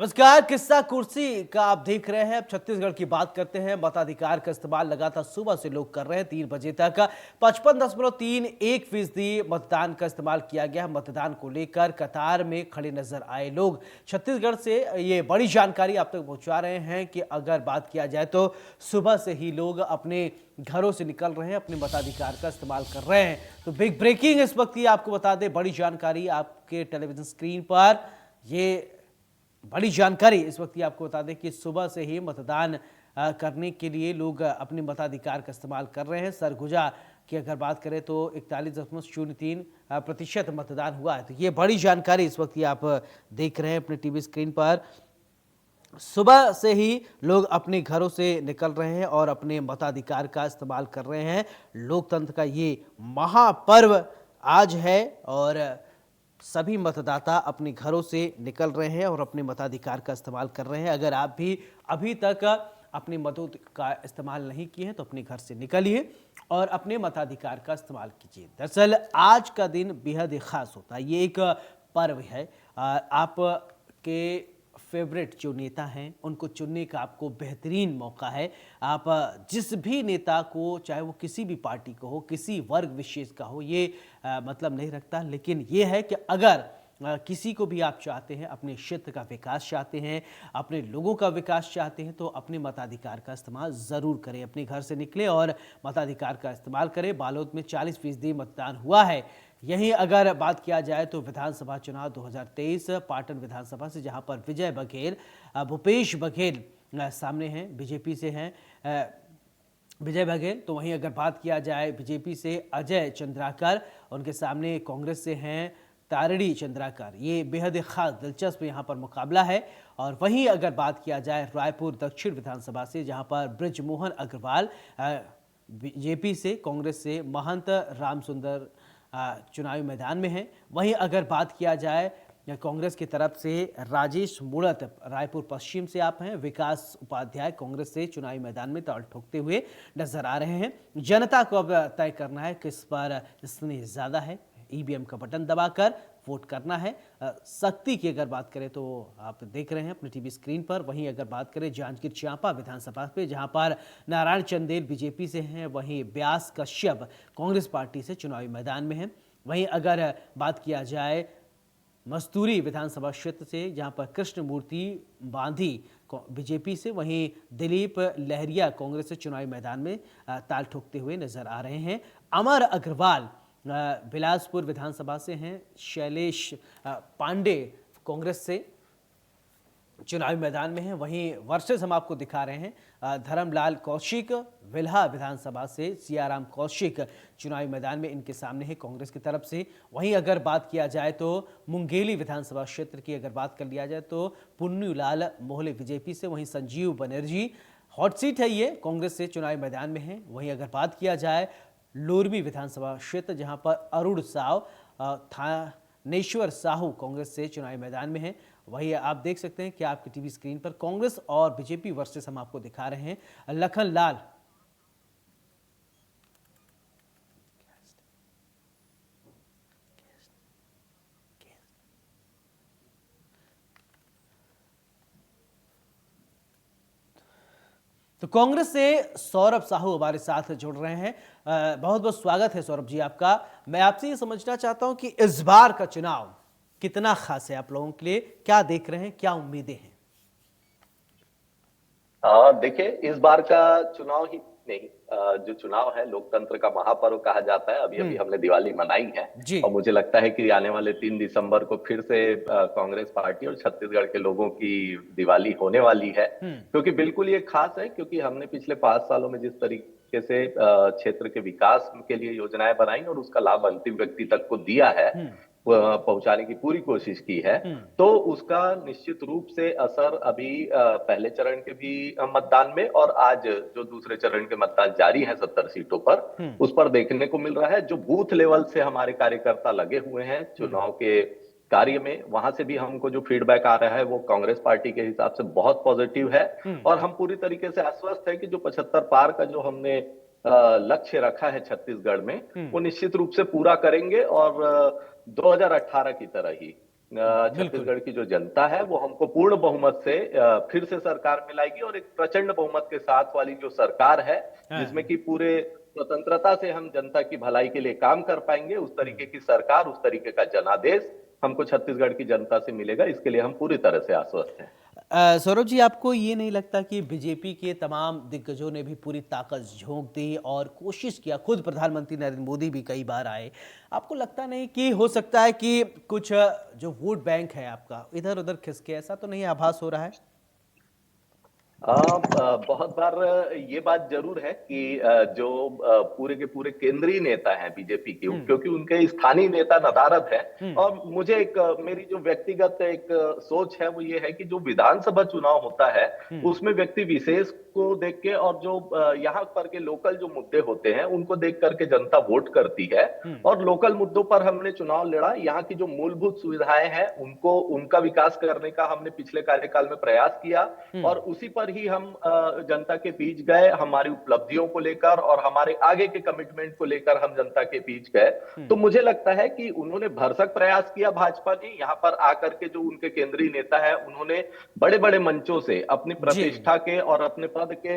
नमस्कार, किस्सा कुर्सी का आप देख रहे हैं। अब छत्तीसगढ़ की बात करते हैं। मताधिकार का इस्तेमाल लगातार सुबह से लोग कर रहे हैं। 3 बजे तक 55.31% मतदान का इस्तेमाल किया गया। मतदान को लेकर कतार में खड़े नजर आए लोग। छत्तीसगढ़ से ये बड़ी जानकारी आप तक पहुंचा रहे हैं कि अगर बात किया जाए तो सुबह से ही लोग अपने घरों से निकल रहे हैं, अपने मताधिकार का इस्तेमाल कर रहे हैं। तो बिग ब्रेकिंग इस वक्त ये आपको बता दें, बड़ी जानकारी आपके टेलीविजन स्क्रीन पर। ये बड़ी जानकारी इस वक्त ये आपको बता दें कि सुबह से ही मतदान करने के लिए लोग अपने मताधिकार का इस्तेमाल कर रहे हैं। सरगुजा की अगर बात करें तो 41.03% मतदान हुआ है। तो ये बड़ी जानकारी इस वक्त ये आप देख रहे हैं अपने टीवी स्क्रीन पर। सुबह से ही लोग अपने घरों से निकल रहे हैं और अपने मताधिकार का इस्तेमाल कर रहे हैं। लोकतंत्र का ये महापर्व आज है और सभी मतदाता अपने घरों से निकल रहे हैं और अपने मताधिकार का इस्तेमाल कर रहे हैं। अगर आप भी अभी तक अपने मतों का इस्तेमाल नहीं किए हैं तो अपने घर से निकलिए और अपने मताधिकार का इस्तेमाल कीजिए। दरअसल आज का दिन बेहद खास होता है। ये एक पर्व है। आपके फेवरेट जो नेता हैं उनको चुनने का आपको बेहतरीन मौका है। आप जिस भी नेता को, चाहे वो किसी भी पार्टी को हो, किसी वर्ग विशेष का हो, ये मतलब नहीं रखता, लेकिन ये है कि अगर किसी को भी आप चाहते हैं, अपने क्षेत्र का विकास चाहते हैं, अपने लोगों का विकास चाहते हैं, तो अपने मताधिकार का इस्तेमाल ज़रूर करें। अपने घर से निकले और मताधिकार का इस्तेमाल करें। बालोद में 40% मतदान हुआ है। यहीं अगर बात किया जाए तो विधानसभा चुनाव 2023 पाटन विधानसभा से, जहां पर विजय बघेल, भूपेश बघेल सामने हैं, बीजेपी से हैं विजय बघेल। तो वहीं अगर बात किया जाए बीजेपी से अजय चंद्राकर, उनके सामने कांग्रेस से हैं तारड़ी चंद्राकर। ये बेहद खास दिलचस्प यहाँ पर मुकाबला है। और वहीं अगर बात किया जाए रायपुर दक्षिण विधानसभा से, जहाँ पर बृजमोहन अग्रवाल बीजेपी से, कांग्रेस से महंत रामसुंदर चुनावी मैदान में हैं। वहीं अगर बात किया जाए कांग्रेस की तरफ से राजेश मूणत रायपुर पश्चिम से आप हैं, विकास उपाध्याय कांग्रेस से चुनावी मैदान में ताल ठोकते हुए नजर आ रहे हैं। जनता को अब तय करना है किस पर स्नेह ज्यादा है। ईवीएम का बटन दबाकर वोट करना है। सख्ती की अगर बात करें तो आप देख रहे हैं अपने टीवी स्क्रीन पर। वहीं अगर बात करें जांजगीर चांपा विधानसभा पे, जहां पर नारायण चंदेल बीजेपी से हैं, वहीं व्यास कश्यप कांग्रेस पार्टी से चुनावी मैदान में हैं। वहीं अगर बात किया जाए मस्तूरी विधानसभा क्षेत्र से, जहां पर कृष्णमूर्ति बांधी बीजेपी से, वहीं दिलीप लहरिया कांग्रेस से चुनावी मैदान में ताल ठोकते हुए नजर आ रहे हैं। अमर अग्रवाल बिलासपुर विधानसभा से हैं, शैलेश पांडे कांग्रेस से चुनावी मैदान में हैं। वहीं वर्सेस हम आपको दिखा रहे हैं, धर्मलाल कौशिक विल्हा विधानसभा से सियाराम कौशिक चुनावी मैदान में इनके सामने है कांग्रेस की तरफ से। वहीं अगर बात किया जाए तो मुंगेली विधानसभा क्षेत्र की अगर बात कर लिया जाए तो पुन्नूलाल मोहले बीजेपी से, वहीं संजीव बनर्जी हॉट सीट है, ये कांग्रेस से चुनावी मैदान में है। वहीं अगर बात किया जाए लोरबी विधानसभा क्षेत्र, जहां पर अरुण साव थानेश्वर साहू कांग्रेस से चुनावी मैदान में है। वही आप देख सकते हैं कि आपकी टीवी स्क्रीन पर कांग्रेस और बीजेपी वर्सेस हम आपको दिखा रहे हैं। लखन लाल तो कांग्रेस से सौरभ साहू हमारे साथ जुड़ रहे हैं। बहुत बहुत स्वागत है सौरभ जी आपका। मैं आपसे ये समझना चाहता हूं कि इस बार का चुनाव कितना खास है आप लोगों के लिए, क्या देख रहे हैं, क्या उम्मीदें हैं? देखिए, इस बार का चुनाव ही नहीं, जो चुनाव है लोकतंत्र का महापर्व कहा जाता है। अभी अभी हमने दिवाली मनाई है जी। और मुझे लगता है कि आने वाले 3 दिसंबर को फिर से कांग्रेस पार्टी और छत्तीसगढ़ के लोगों की दिवाली होने वाली है। क्योंकि बिल्कुल ये खास है, क्योंकि हमने पिछले 5 सालों में जिस तरीके से क्षेत्र के विकास के लिए योजनाएं बनाई और उसका लाभ अंतिम व्यक्ति तक को दिया है, पहुंचाने की पूरी कोशिश की है, तो उसका निश्चित रूप से असर अभी पहले चरण के भी मतदान में और आज जो दूसरे चरण के मतदान जारी है 70 सीटों पर, उस पर देखने को मिल रहा है। जो बूथ लेवल से हमारे कार्यकर्ता लगे हुए हैं चुनाव के कार्य में, वहां से भी हमको जो फीडबैक आ रहा है वो कांग्रेस पार्टी के हिसाब से बहुत पॉजिटिव है। और हम पूरी तरीके से आश्वस्त है कि जो 75 पार का जो हमने लक्ष्य रखा है छत्तीसगढ़ में, वो निश्चित रूप से पूरा करेंगे और 2018 की तरह ही बिल्कुल। छत्तीसगढ़ की जो जनता है वो हमको पूर्ण बहुमत से फिर से सरकार मिलाएगी, और एक प्रचंड बहुमत के साथ वाली जो सरकार है, जिसमें हाँ। कि पूरे स्वतंत्रता से हम जनता की भलाई के लिए काम कर पाएंगे, उस तरीके की सरकार, उस तरीके का जनादेश हमको छत्तीसगढ़ की जनता से मिलेगा। इसके लिए हम पूरी तरह से आश्वस्त हैं। सौरभ जी, आपको ये नहीं लगता कि बीजेपी के तमाम दिग्गजों ने भी पूरी ताकत झोंक दी और कोशिश किया, खुद प्रधानमंत्री नरेंद्र मोदी भी कई बार आए, आपको लगता नहीं कि हो सकता है कि कुछ जो वोट बैंक है आपका इधर उधर खिसके? ऐसा तो नहीं आभास हो रहा है? बहुत बार ये बात जरूर है कि जो पूरे के पूरे केंद्रीय नेता हैं बीजेपी के, क्योंकि उनके स्थानीय नेता नदारद है। और मुझे एक मेरी जो व्यक्तिगत एक सोच है वो ये है कि जो विधानसभा चुनाव होता है उसमें व्यक्ति विशेष को देख के, और जो यहाँ पर के लोकल जो मुद्दे होते हैं उनको देख करके जनता वोट करती है। और लोकल मुद्दों पर हमने चुनाव लड़ा, यहाँ की जो मूलभूत सुविधाएं हैं उनको, उनका विकास करने का हमने पिछले कार्यकाल में प्रयास किया, और उसी पर ही हम जनता के बीच गए, हमारी उपलब्धियों को लेकर और हमारे आगे के कमिटमेंट को लेकर हम जनता के बीच गए। तो मुझे लगता है कि उन्होंने भरसक प्रयास किया, भाजपा ने यहाँ पर आकर के, जो उनके केंद्रीय नेता है उन्होंने बड़े बड़े मंचों से अपनी प्रतिष्ठा के और अपने पद के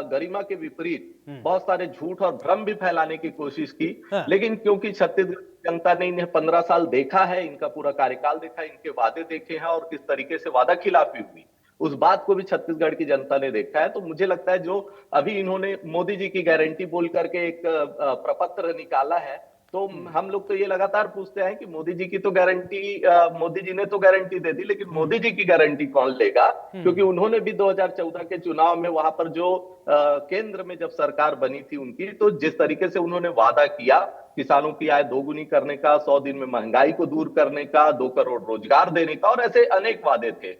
गरिमा के विपरीत बहुत सारे झूठ और भ्रम भी फैलाने की कोशिश की। हाँ। लेकिन क्योंकि छत्तीसगढ़ जनता ने इन्हें 15 साल देखा है, इनका पूरा कार्यकाल देखा है, इनके वादे देखे हैं और किस तरीके से वादा खिलाफी हुई, उस बात को भी छत्तीसगढ़ की जनता ने देखा है। तो मुझे लगता है जो अभी इन्होंने मोदी जी की गारंटी बोल करके एक प्रपत्र निकाला है, तो हम लोग तो ये लगातार पूछते हैं कि मोदी जी की तो गारंटी, मोदी जी ने तो गारंटी दे दी, लेकिन मोदी जी की गारंटी कौन लेगा? क्योंकि उन्होंने भी 2014 के चुनाव में वहां पर जो केंद्र में जब सरकार बनी थी उनकी, तो जिस तरीके से उन्होंने वादा किया किसानों की आय दोगुनी करने का, 100 दिन में महंगाई को दूर करने का, 2 करोड़ रोजगार देने का, और ऐसे अनेक वादे थे।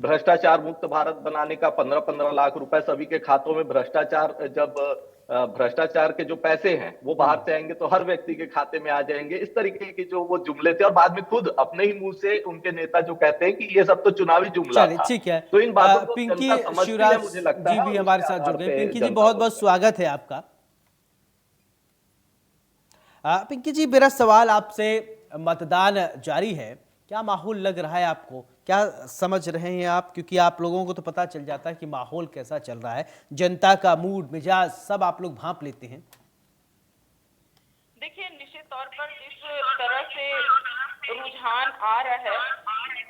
भ्रष्टाचार मुक्त भारत बनाने का, 15-15 लाख रुपए सभी के खातों में, भ्रष्टाचार जब भ्रष्टाचार के जो पैसे हैं वो बाहर से आएंगे तो हर व्यक्ति के खाते में आ जाएंगे, इस तरीके के जो वो जुमले थे। और बाद में खुद अपने ही मुंह से उनके नेता जो कहते हैं कि ये सब तो चुनावी जुमला चलिए, था। ठीक है। तो इन बातों को पिंकी जनता समझती है, शिवराज मुझे लगता जी है, भी और हमारे उसके साथ जुड़ आधार गए। पे पिंकी जी, जनता बहुत वोट बहुत करती है। स्वागत है आपका। पिंकी जी, मेरा सवाल आपसे, मतदान जारी है, क्या माहौल लग रहा है आपको? क्या समझ रहे हैं आप? क्योंकि आप लोगों को तो पता चल जाता है कि माहौल कैसा चल रहा है, जनता का मूड मिजाज सब आप लोग भांप लेते हैं। देखिए, निश्चित तौर पर जिस तरह से रुझान आ रहा है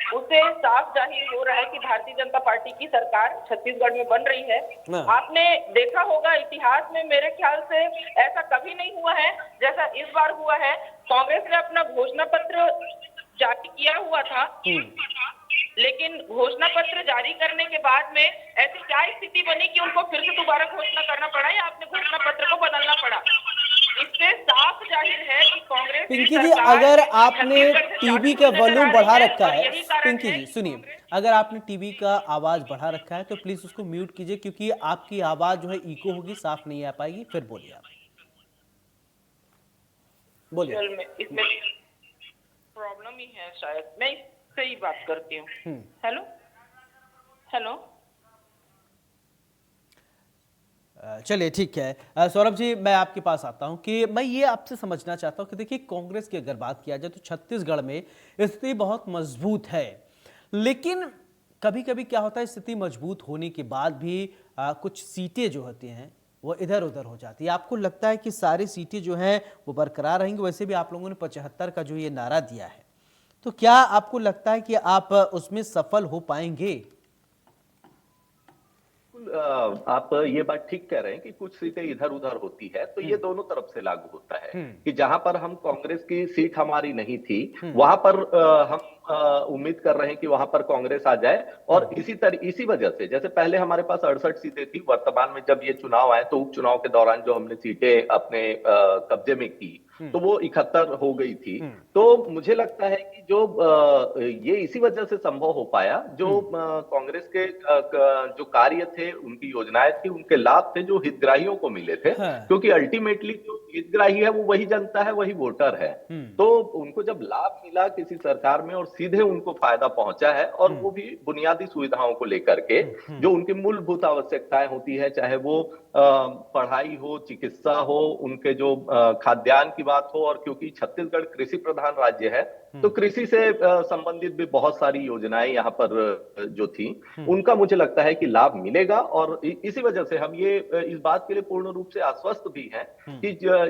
उससे साफ जाहिर हो रहा है कि भारतीय जनता पार्टी की सरकार छत्तीसगढ़ में बन रही है। आपने देखा होगा इतिहास में, मेरे ख्याल से ऐसा कभी नहीं हुआ है जैसा इस बार हुआ है। कांग्रेस ने अपना घोषणा पत्र जारी किया हुआ था, लेकिन घोषणा पत्र जारी करने के बाद में ऐसी क्या स्थिति बनी कि उनको फिर से दोबारा घोषणा करना पड़ा या आपने घोषणा पत्र को बदलना पड़ा? इससे साफ जाहिर है कि कांग्रेस की पिंकी जी, सरकार अगर आपने छत्तीसगढ़ से टीवी शासन का नजर वॉल्यूम आ बढ़ा रही है, रखा और है, यही कारण पिंकी है जी कि सुनिए, कांग्रेस- अगर आपने टीवी का आवाज बढ़ा रखा है तो प्लीज उसको म्यूट कीजिए, क्योंकि आपकी आवाज जो है इको होगी, साफ नहीं आ पाएगी। फिर बोलिए आप, बोलिए। इसमें प्रॉब्लम ही है शायद, मैं इससे ही बात करती हूँ। हेलो हेलो चलिए, ठीक है। सौरभ जी, मैं आपके पास आता हूं कि मैं ये आपसे समझना चाहता हूं कि देखिए, कांग्रेस की अगर बात किया जाए तो छत्तीसगढ़ में स्थिति बहुत मजबूत है, लेकिन कभी कभी क्या होता है, स्थिति मजबूत होने के बाद भी कुछ सीटें जो होती हैं वो इधर उधर हो जाती है। आपको लगता है कि सारी सीटें जो हैं वो बरकरार रहेंगी? वैसे भी आप लोगों ने 75 का जो ये नारा दिया है, तो क्या आपको लगता है कि आप उसमें सफल हो पाएंगे? आप ये बात ठीक कह रहे हैं कि कुछ सीटें इधर उधर होती है, तो ये दोनों तरफ से लागू होता है कि जहां पर हम कांग्रेस की सीट हमारी नहीं थी वहां पर हम उम्मीद कर रहे हैं कि वहां पर कांग्रेस आ जाए। और इसी वजह से, जैसे पहले हमारे पास 68 सीटें थी, वर्तमान में जब ये चुनाव आए तो उपचुनाव के दौरान जो हमने सीटें अपने कब्जे में की तो वो 71 हो गई थी। तो मुझे लगता है कि जो ये इसी वजह से संभव हो पाया, जो कांग्रेस के जो कार्य थे, उनकी योजनाएं थी, उनके लाभ थे जो हितग्राहियों को मिले थे। हाँ। क्योंकि अल्टीमेटली जो हितग्राही है वो वही जनता है, वही वोटर है। तो उनको जब लाभ मिला किसी सरकार में और सीधे उनको फायदा पहुंचा है, और वो भी बुनियादी सुविधाओं को लेकर के, जो उनकी मूलभूत आवश्यकताएं होती है, चाहे वो पढ़ाई हो, चिकित्सा हो, उनके जो खाद्यान्न की बात हो। और क्योंकि छत्तीसगढ़ कृषि प्रधान राज्य है, तो कृषि से संबंधित भी बहुत सारी योजनाएं यहाँ पर जो थी, उनका मुझे लगता है कि लाभ मिलेगा। और इसी वजह से हम ये इस बात के लिए पूर्ण रूप से आश्वस्त भी हैं कि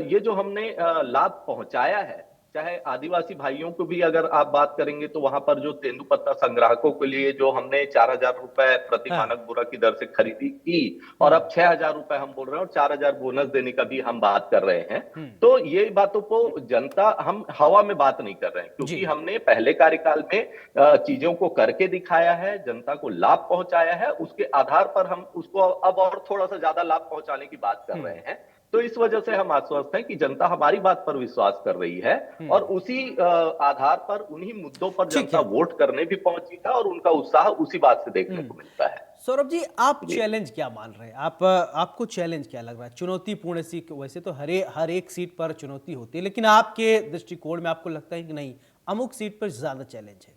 ये जो हमने लाभ पहुंचाया है, चाहे आदिवासी भाइयों को भी अगर आप बात करेंगे, तो वहां पर जो तेंदुपत्ता संग्राहकों के लिए जो हमने 4,000 रुपए प्रति मानक बोरा की दर से खरीदी की, और अब 6,000 रुपए हम बोल रहे हैं, और 4,000 बोनस देने का भी हम बात कर रहे हैं। तो ये बातों को जनता, हम हवा में बात नहीं कर रहे हैं, क्योंकि हमने पहले कार्यकाल में चीजों को करके दिखाया है, जनता को लाभ पहुंचाया है। उसके आधार पर हम उसको अब और थोड़ा सा ज्यादा लाभ पहुंचाने की बात कर रहे हैं। तो इस वजह से हम आश्वस्त हैं कि जनता हमारी बात पर विश्वास कर रही है, और उसी आधार पर, उन्हीं मुद्दों पर जनता वोट करने भी पहुंची है, और उनका उत्साह उसी बात से देखने को मिलता है। सौरभ जी, आप चैलेंज क्या मान रहे हैं? आपको चैलेंज क्या लग रहा है? चुनौतीपूर्ण सीट, वैसे तो हर एक सीट पर चुनौती होती है, लेकिन आपके दृष्टिकोण में आपको लगता है कि नहीं, अमुक सीट पर ज्यादा चैलेंज है?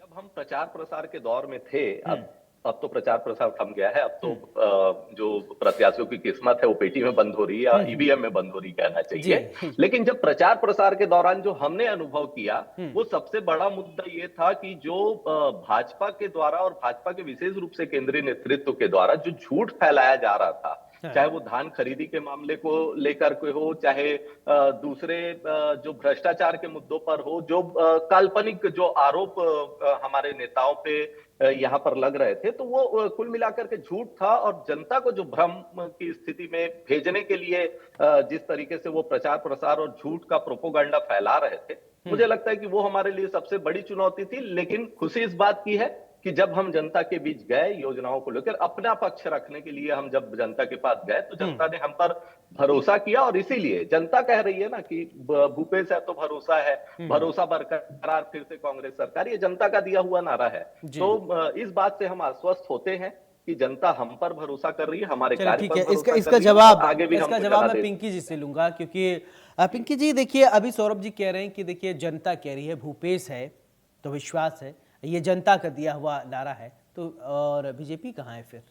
जब हम प्रचार प्रसार के दौर में थे, अब तो प्रचार प्रसार थम गया है। अब तो जो प्रत्याशियों की किस्मत है वो पेटी में बंद हो रही है, या ईवीएम में बंद हो रही कहना चाहिए। लेकिन जब प्रचार प्रसार के दौरान जो हमने अनुभव किया, वो सबसे बड़ा मुद्दा ये था कि जो भाजपा के द्वारा, और भाजपा के विशेष रूप से केंद्रीय नेतृत्व के द्वारा जो झूठ फैलाया जा रहा था, चाहे वो धान खरीदी के मामले को लेकर के हो, चाहे दूसरे जो भ्रष्टाचार के मुद्दों पर हो, जो काल्पनिक जो आरोप हमारे नेताओं पे यहाँ पर लग रहे थे, तो वो कुल मिलाकर के झूठ था। और जनता को जो भ्रम की स्थिति में भेजने के लिए जिस तरीके से वो प्रचार प्रसार और झूठ का प्रोपोगंडा फैला रहे थे, मुझे लगता है कि वो हमारे लिए सबसे बड़ी चुनौती थी। लेकिन खुशी इस बात की है कि जब हम जनता के बीच गए, योजनाओं को लेकर अपना पक्ष रखने के लिए हम जब जनता के पास गए, तो जनता ने हम पर भरोसा किया। और इसीलिए जनता कह रही है ना कि भूपेश है तो भरोसा है, भरोसा बरकरार, फिर से कांग्रेस सरकार, ये जनता का दिया हुआ नारा है। तो इस बात से हम आश्वस्त होते हैं कि जनता हम पर भरोसा कर रही है, हमारे कार्य पर भरोसा कर रही है। इसका जवाब मैं पिंकी जी से लूंगा, क्योंकि पिंकी जी देखिए, अभी सौरभ जी कह रहे हैं कि देखिए जनता कह रही है, भूपेश है तो विश्वास है, ये जनता का दिया हुआ नारा है, तो और बीजेपी कहाँ है फिर?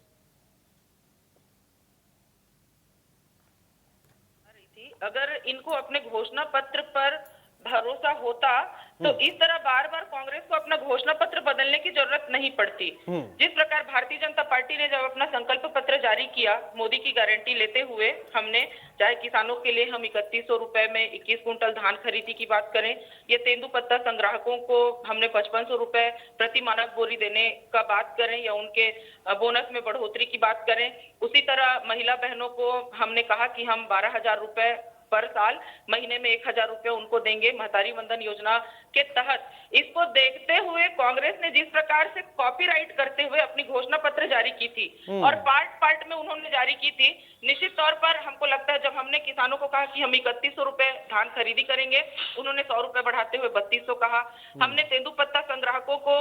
अगर इनको अपने घोषणा पत्र पर भरोसा होता तो इस तरह बार बार कांग्रेस को अपना घोषणा पत्र बदलने की जरूरत नहीं पड़ती। जिस प्रकार भारतीय जनता पार्टी ने जब अपना संकल्प पत्र जारी किया, मोदी की गारंटी लेते हुए, हमने चाहे किसानों के लिए हम 3100 रुपए में 21 कुंटल धान खरीदी की बात करें, या तेंदुपत्ता संग्राहकों को हमने 5500 रुपए प्रति मानक बोरी देने का बात करें, या उनके बोनस में बढ़ोतरी की बात करें, उसी तरह महिला बहनों को हमने कहा कि हम 12,000 रुपए पर साल, महीने में 1,000 रुपए उनको देंगे महतारी वंदन योजना के तहत। इसको देखते हुए कांग्रेस ने जिस प्रकार से कॉपीराइट करते हुए अपनी घोषणा पत्र जारी की थी, और पार्ट पार्ट में उन्होंने जारी की थी, निश्चित तौर पर हमको लगता है जब हमने किसानों को कहा कि हम 3100 रुपए धान खरीदी करेंगे, उन्होंने 100 रुपए बढ़ाते हुए 3200 कहा। हमने तेंदुपत्ता संग्राहकों को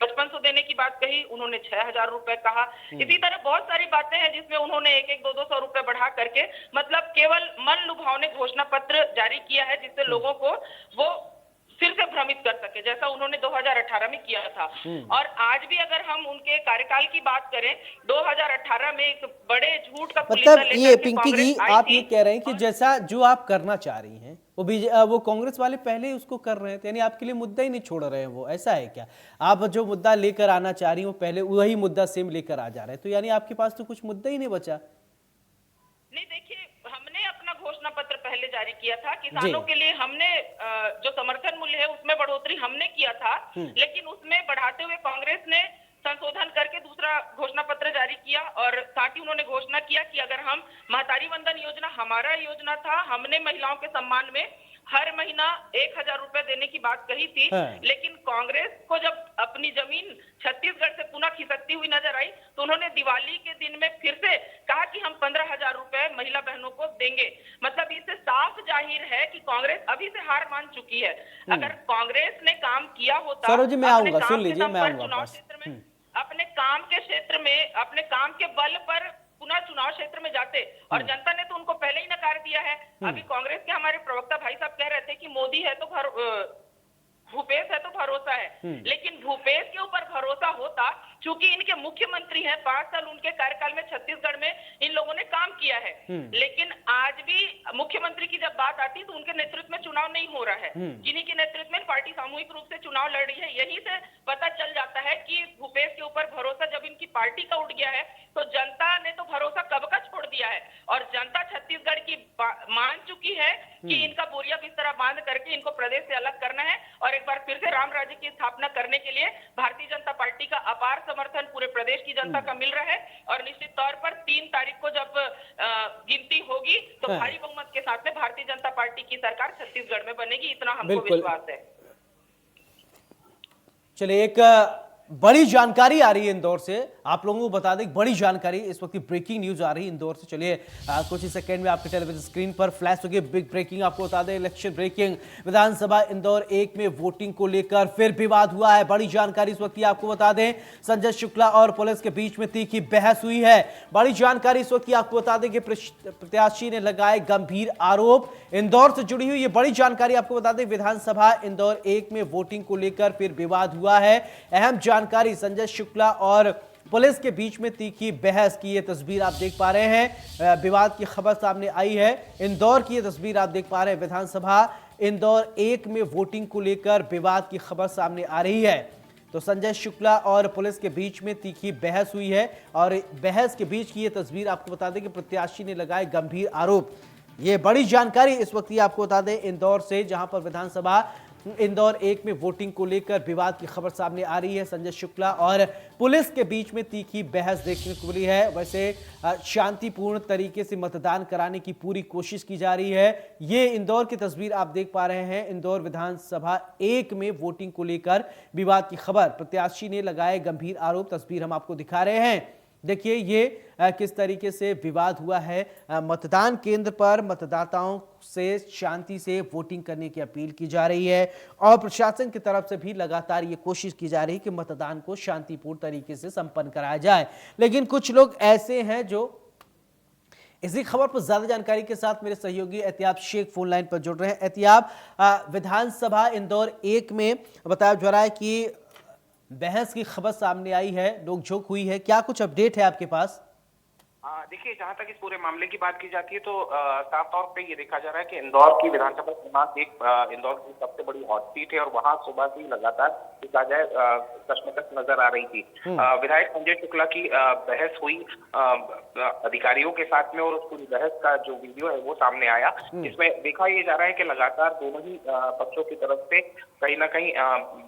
5500 देने की बात कही, उन्होंने 6,000 रुपए कहा। इसी तरह बहुत सारी बातें हैं जिसमें उन्होंने 1-1, 200 रुपए बढ़ा करके, मतलब केवल मन लुभावने घोषणा पत्र जारी किया है, जिससे लोगों को वो फिर से भ्रमित कर सके, जैसा उन्होंने 2018 में किया था। और आज भी अगर हम उनके कार्यकाल की बात करें, 2018 में एक बड़े झूठ का मतलब ये पिंकी जी, आप ये कह रहे हैं कि जैसा जो आप करना चाह रही हैं वो कांग्रेस वाले पहले ही उसको कर रहे थे, यानी आपके लिए मुद्दा ही नहीं छोड़ रहे हैं वो, ऐसा है क्या? आप जो मुद्दा लेकर आना चाह रही हो, पहले वही मुद्दा सेम लेकर आ जा रहे हैं, तो यानी आपके पास तो कुछ मुद्दा ही नहीं बचा। नहीं, देखिए, हमने अपना घोषणा पत्र पहले जारी किया था, किसानों के लिए हमने जो समर्थन मूल्य है उसमें बढ़ोतरी हमने किया था, लेकिन उसमें बढ़ाते हुए कांग्रेस ने संशोधन करके दूसरा घोषणा पत्र जारी किया, और साथ ही उन्होंने घोषणा किया कि अगर हम महतारी वंदन योजना, हमारा योजना था, हमने महिलाओं के सम्मान में हर महीना 1,000 रुपए देने की बात कही थी। लेकिन कांग्रेस को जब अपनी जमीन छत्तीसगढ़ से पुनः खिसकती हुई नजर आई, तो उन्होंने दिवाली के दिन में फिर से कहा कि हम 15,000 रुपए महिला बहनों को देंगे। मतलब इससे साफ जाहिर है कि कांग्रेस अभी से हार मान चुकी है। अगर कांग्रेस ने काम किया होता, सरोज जी मैं आऊंगा, सुन लीजिए, मैं आऊंगा चुनाव क्षेत्र में, अपने काम के क्षेत्र में, अपने काम के बल पर पुनः चुनाव क्षेत्र में जाते, और जनता ने तो उनको पहले ही नकार दिया है। अभी कांग्रेस के हमारे प्रवक्ता भाई साहब कह रहे थे कि मोदी है तो भूपेश है तो भरोसा है, लेकिन भूपेश के ऊपर भरोसा होता, चूंकि इनके मुख्यमंत्री हैं, 5 साल उनके कार्यकाल में छत्तीसगढ़ में इन लोगों ने काम किया है। लेकिन आज भी मुख्यमंत्री की जब बात आती है तो उनके नेतृत्व में चुनाव नहीं हो रहा है। किन्हीं के नेतृत्व में पार्टी सामूहिक रूप से चुनाव लड़ रही है। यहीं से पता चल जाता है कि भूपेश के ऊपर भरोसा जब इनकी पार्टी का उठ गया है तो जनता ने तो भरोसा कब का छोड़ दिया है। और जनता छत्तीसगढ़ की मान चुकी है कि इनका बोरिया बिस्तरा बांध करके इनको प्रदेश से अलग करना है और एक बार फिर से राम राज्य की स्थापना करने के लिए भारतीय जनता पार्टी का अपार समर्थन पूरे प्रदेश की जनता का मिल रहा है। और निश्चित तौर पर 3 तारीख को जब गिनती होगी तो भारी बहुमत के साथ में भारतीय जनता पार्टी की सरकार छत्तीसगढ़ में बनेगी, इतना हमको विश्वास है। चलिए, एक बड़ी जानकारी आ रही है इंदौर से, आप लोगों को बता दें, बड़ी जानकारी इस वक्त ब्रेकिंग न्यूज आ रही है इंदौर से। चलिए कुछ ही सेकंड में आपके टेलीविजन स्क्रीन पर फ्लैश होगी बिग ब्रेकिंग। आपको बता दें, इलेक्शन ब्रेकिंग, विधानसभा इंदौर 1 में वोटिंग को लेकर फिर विवाद हुआ है। बड़ी जानकारी इस वक्त की आपको बता दें, संजय शुक्ला और पुलिस के बीच में तीखी बहस हुई है। बड़ी जानकारी इस वक्त की आपको बता दें कि प्रत्याशी ने लगाए गंभीर आरोप। इंदौर से जुड़ी हुई ये बड़ी जानकारी आपको बता दें, विधानसभा इंदौर 1 में वोटिंग को लेकर फिर विवाद हुआ है। अहम जानकारी, संजय शुक्ला और पुलिस के बीच में तीखी बहस की ये तस्वीर आप देख पा रहे हैं। विवाद की खबर सामने आई है, इंदौर की ये तस्वीर आप देख पा रहे हैं। विधानसभा इंदौर 1 में वोटिंग को लेकर विवाद की खबर सामने आ रही है। तो संजय शुक्ला और पुलिस के बीच में तीखी बहस हुई है और बहस के बीच की ये तस्वीर आपको बता दें कि प्रत्याशी ने लगाए गंभीर आरोप। ये बड़ी जानकारी इस वक्त की आपको बता दें इंदौर से, जहां पर विधानसभा इंदौर 1 में वोटिंग को लेकर विवाद की खबर सामने आ रही है। संजय शुक्ला और पुलिस के बीच में तीखी बहस देखने को मिली है। वैसे शांतिपूर्ण तरीके से मतदान कराने की पूरी कोशिश की जा रही है। ये इंदौर की तस्वीर आप देख पा रहे हैं, इंदौर विधानसभा 1 में वोटिंग को लेकर विवाद की खबर, प्रत्याशी ने लगाए गंभीर आरोप। तस्वीर हम आपको दिखा रहे हैं, देखिए ये किस तरीके से विवाद हुआ है। मतदान केंद्र पर मतदाताओं से शांति से वोटिंग करने की अपील की जा रही है और प्रशासन की तरफ से भी लगातार ये कोशिश की जा रही है कि मतदान को शांतिपूर्ण तरीके से संपन्न कराया जाए। लेकिन कुछ लोग ऐसे हैं जो इसी खबर पर ज्यादा जानकारी के साथ मेरे सहयोगी एहतियाब शेख फोन लाइन पर जुड़ रहे हैं। एहतियाब, विधानसभा इंदौर 1 में बताया जा रहा है कि बहस की खबर सामने आई है, नोकझोंक हुई है, क्या कुछ अपडेट है आपके पास? देखिए, जहां तक इस पूरे मामले की बात की जाती है तो साफ तौर पे ये देखा जा रहा है कि इंदौर की विधानसभा क्रमांक 1 इंदौर की सबसे बड़ी हॉट सीट है और वहां सुबह से ही लगातार देखा जाए कश्मकश नजर आ रही थी। विधायक संजय शुक्ला की बहस हुई अधिकारियों के साथ में और उस पूरी बहस का जो वीडियो है वो सामने आया। इसमें देखा ये जा रहा है कि लगातार दोनों ही पक्षों की तरफ से कहीं ना कहीं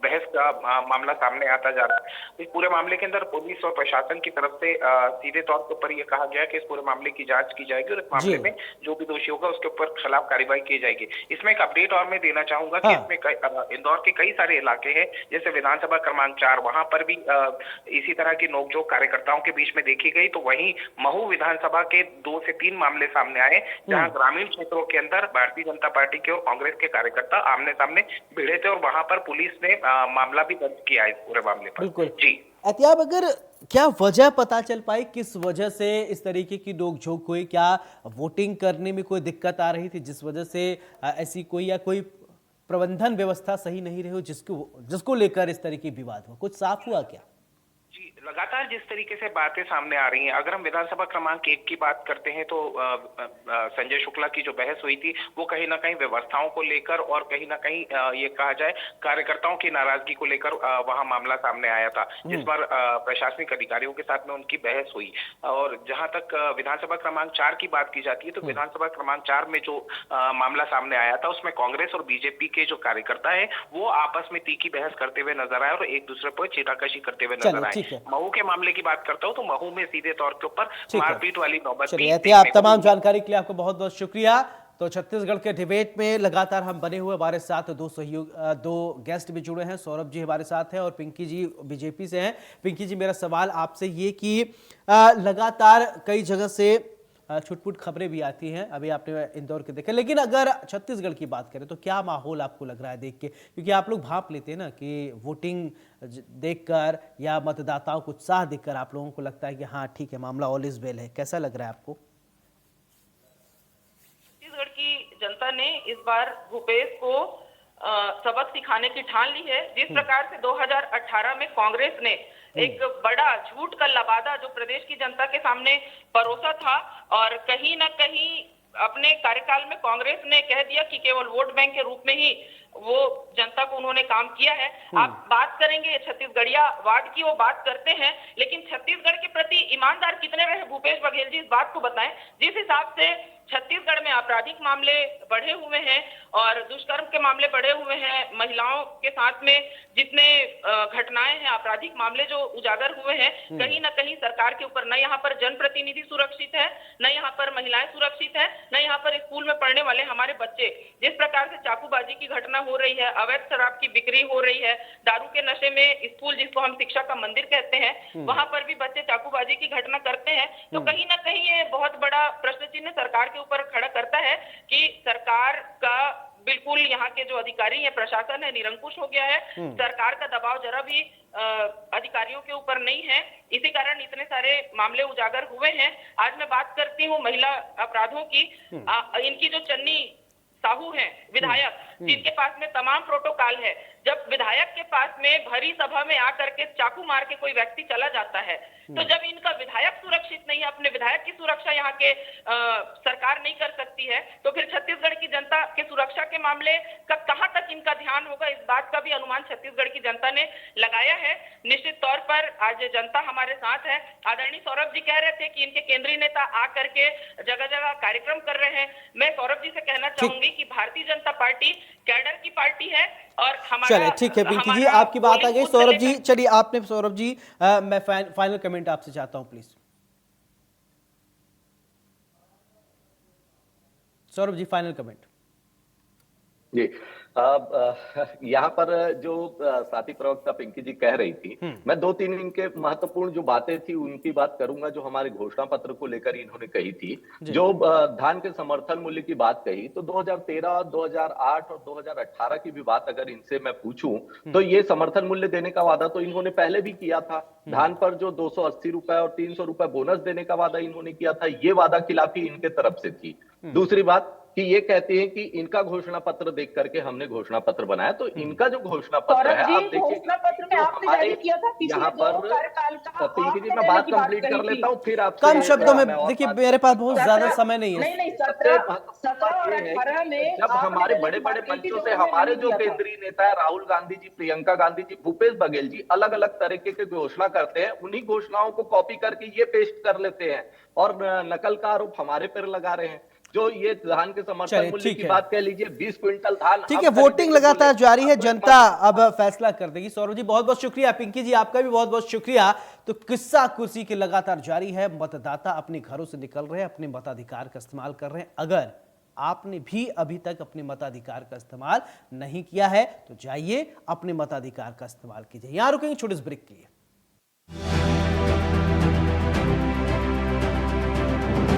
बहस का मामला सामने आता जा रहा है। इस पूरे मामले के अंदर पुलिस और प्रशासन की तरफ से सीधे तौर के ऊपर यह कहा गया कि इस पूरे मामले की जांच की जाएगी और इस मामले में जो भी दोषी होगा उसके ऊपर खिलाफ कार्रवाई की जाएगी। इसमें एक अपडेट और मैं देना चाहूंगा कि इसमें इंदौर के कई सारे इलाके हैं, जैसे विधानसभा क्रमांक 4, वहां पर भी इसी तरह की नोकझोंक कार्यकर्ताओं के बीच में देखी गई। तो वहीं महू विधानसभा के 2 से 3 मामले सामने आए, जहां ग्रामीण क्षेत्रों के अंदर भारतीय जनता पार्टी के और कांग्रेस के कार्यकर्ता आमने सामने भिड़े थे और वहां पर पुलिस ने मामला भी दर्ज किया है इस पूरे मामले पर। बिल्कुल जी एहतियाब, अगर क्या वजह पता चल पाई, किस वजह से इस तरीके की नोकझोंक हुई? क्या वोटिंग करने में कोई दिक्कत आ रही थी जिस वजह से ऐसी कोई प्रबंधन व्यवस्था सही नहीं रही हो जिसको लेकर इस तरीके विवाद हुआ? कुछ साफ हुआ क्या? जी, लगातार जिस तरीके से बातें सामने आ रही हैं, अगर हम विधानसभा क्रमांक 1 की बात करते हैं तो संजय शुक्ला की जो बहस हुई थी वो कहीं ना कहीं व्यवस्थाओं को लेकर और कहीं ना कहीं ये कहा जाए कार्यकर्ताओं की नाराजगी को लेकर वहां मामला सामने आया था, जिस पर प्रशासनिक अधिकारियों के साथ में उनकी बहस हुई। और जहां तक विधानसभा क्रमांक 4 की बात की जाती है तो विधानसभा क्रमांक 4 में जो मामला सामने आया था उसमें कांग्रेस और बीजेपी के जो कार्यकर्ता है वो आपस में तीखी बहस करते हुए नजर आए और एक दूसरे पर चीटाकशी करते हुए नजर आए। महू के मामले की बात करता हूं तो महू में सीधे तौर के ऊपर मारपीट वाली नौबत भी आप तमाम जानकारी के लिए आपको बहुत बहुत शुक्रिया। तो छत्तीसगढ़ के डिबेट में लगातार हम बने हुए, हमारे साथ दो गेस्ट भी जुड़े हैं। सौरभ जी हमारे साथ हैं और पिंकी जी बीजेपी से हैं। पिंकी जी, मेरा सवाल आपसे ये कि लगातार कई जगह से छुटपुट खबरें भी आती हैं, अभी आपने इंदौर के देखे, लेकिन अगर छत्तीसगढ़ की बात करें तो क्या माहौल आपको लग रहा है देख के? क्योंकि आप लोग भांप लेते हैं ना कि वोटिंग देखकर या मतदाताओं को उत्साह देखकर आप लोगों को लगता है कि हाँ ठीक है, मामला ऑल इज वेल है। कैसा लग रहा है आपको? छत्तीसगढ़ की जनता ने इस बार भूपेश को सबक सिखाने की ठान ली है। जिस प्रकार से 2018 में कांग्रेस ने एक बड़ा झूठ का लबादा जो प्रदेश की जनता के सामने परोसा था, और कहीं ना कहीं अपने कार्यकाल में कांग्रेस ने कह दिया कि केवल वोट बैंक के रूप में ही वो जनता को उन्होंने काम किया है। आप बात करेंगे छत्तीसगढ़िया वार्ड की, वो बात करते हैं, लेकिन छत्तीसगढ़ के प्रति ईमानदार कितने रहे भूपेश बघेल जी, इस बात को बताएं। जिस हिसाब से छत्तीसगढ़ में आपराधिक मामले बढ़े हुए हैं और दुष्कर्म के मामले बढ़े हुए हैं, महिलाओं के साथ में जितने घटनाएं हैं, आपराधिक मामले जो उजागर हुए हैं, कहीं ना कहीं सरकार के ऊपर न यहाँ पर जनप्रतिनिधि सुरक्षित है, न यहाँ पर महिलाएं सुरक्षित है, न यहाँ पर स्कूल में पढ़ने वाले हमारे बच्चे। जिस प्रकार से चाकूबाजी की घटना हो रही है, अवैध शराब की बिक्री हो रही है, दारू के नशे में स्कूल जिसको हम शिक्षा का मंदिर कहते हैं, वहां पर भी बच्चे चाकूबाजी की घटना करते हैं। तो कहीं ना कहीं ये बहुत बड़ा प्रश्न चिन्ह सरकार के ऊपर खड़ा करता है कि सरकार का बिल्कुल यहाँ के जो अधिकारी है, प्रशासन है, निरंकुश हो गया है। सरकार का दबाव जरा भी अधिकारियों के ऊपर नहीं है, इसी कारण इतने सारे मामले उजागर हुए हैं। आज मैं बात करती हूँ महिला अपराधों की। इनकी जो चन्नी साहू हैं विधायक, जिनके पास में तमाम प्रोटोकॉल है, जब विधायक के पास में भरी सभा में आकर के चाकू मार के कोई व्यक्ति चला जाता है, तो जब इनका विधायक सुरक्षित नहीं है, अपने विधायक की सुरक्षा यहाँ के सरकार नहीं कर सकती है, तो फिर छत्तीसगढ़ की जनता के सुरक्षा के मामले का कहां तक इनका ध्यान होगा, इस बात का भी अनुमान छत्तीसगढ़ की जनता ने लगाया है। निश्चित तौर पर आज जनता हमारे साथ है। आदरणीय सौरभ जी कह रहे थे कि इनके केंद्रीय नेता आकर के जगह जगह कार्यक्रम कर रहे हैं। मैं सौरभ जी से कहना चाहूंगी कि भारतीय जनता पार्टी कैडर की पार्टी है और हमारा, चलिए ठीक है पिंकी जी, आपकी बात आ गई। सौरभ जी चलिए, आपने सौरभ जी मैं फाइनल कमेंट आपसे चाहता हूं please. Saurabh ji final comment. जी, अब यहाँ पर जो साथी प्रवक्ता पिंकी जी कह रही थी, मैं दो तीन इनके महत्वपूर्ण जो बातें थी उनकी बात करूंगा, जो हमारे घोषणा पत्र को लेकर इन्होंने कही थी। जो धान के समर्थन मूल्य की बात कही, तो 2013, 2008 और 2018 की भी बात अगर इनसे मैं पूछूं, तो ये समर्थन मूल्य देने का वादा तो इन्होंने पहले भी किया था। धान पर जो 280 रुपए और 300 रुपए बोनस देने का वादा इन्होंने किया था, ये वादा खिलाफी इनके तरफ से थी। दूसरी बात कि ये कहते हैं कि इनका घोषणा पत्र देख करके हमने घोषणा पत्र बनाया, तो इनका जो घोषणा पत्र है, आप देखिए घोषणा पत्र में आपने जारी किया था यहाँ पर। पिंकी जी मैं बात कंप्लीट कर लेता हूँ, फिर आप कम शब्दों में, देखिए मेरे पास बहुत ज्यादा समय नहीं है। नहीं 17 और 18 में जब हमारे बड़े बड़े मंचों से हमारे जो केंद्रीय नेता है राहुल गांधी जी, प्रियंका गांधी जी, भूपेश बघेल जी अलग अलग तरीके की घोषणा करते हैं, उन्हीं घोषणाओं को कॉपी करके ये पेस्ट कर लेते हैं और नकल का आरोप हमारे पर लगा रहे हैं। जो ये धान के समर्थन मूल्य की बात कह लीजिए, 20 क्विंटल धान, ठीक है, वोटिंग लगातार जारी है, जनता अब फैसला कर देगी। सौरभ जी बहुत बहुत शुक्रिया, पिंकी जी आपका भी बहुत बहुत शुक्रिया। तो किस्सा कुर्सी की लगातार जारी है, मतदाता अपने घरों से निकल रहे हैं, अपने मताधिकार का इस्तेमाल कर रहे हैं। अगर आपने भी अभी तक अपने मताधिकार का इस्तेमाल नहीं किया है तो जाइए अपने मताधिकार का इस्तेमाल कीजिए। यहां रुकेंगे छोटे से ब्रेक के लिए।